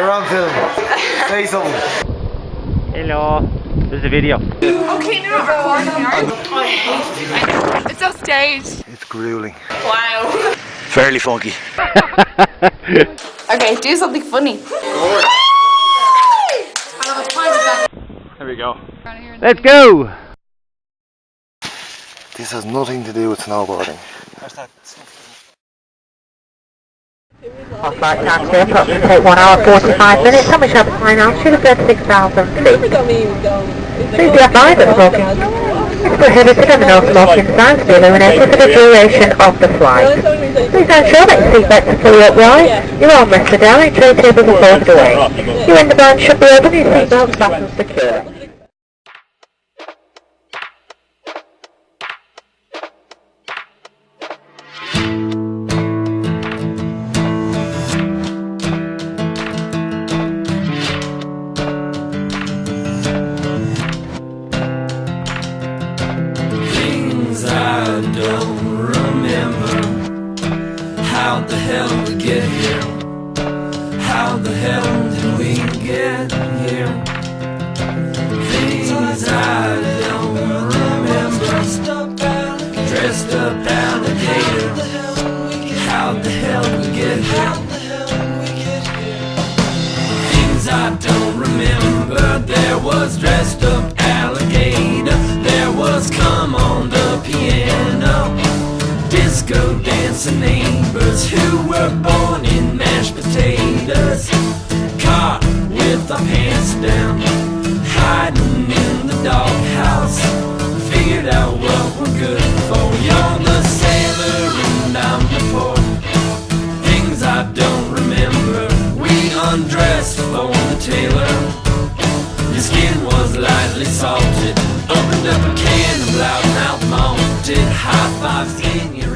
You're on film. Say something. Hello. This is a video. Okay, now go on. I hate it. It's so staged. It's grueling. Wow. Fairly funky. Okay, do something funny. There we go. Let's go! This has nothing to do with snowboarding. Off-flight taxi, approximately take 1 hour 45 minutes, and we shall be flying altitude of 36,000 feet. Please be advised that smoking is prohibited and the no smoking signs to be illuminated for the duration of the flight. Please ensure that your seatbelts are fully upright, your arm rests are down and your tray tables are folded away. Your window blinds should be open and your seatbelt fastened securely. I don't remember how the hell we get here. How the hell did we get here? Things I don't remember. Dressed up alligator. How the hell we get here? Things I don't remember. There was dressed up alligator. There was come on the piano, disco dancing neighbors who were born in mashed potatoes, caught with our pants down, hiding in the doghouse. Figured out what we're good for. You're the sailor and I'm the port. Things I don't remember. We undressed for the tailor. Your skin was lightly salted. Opened up a can of loudmouth malted. High fives in your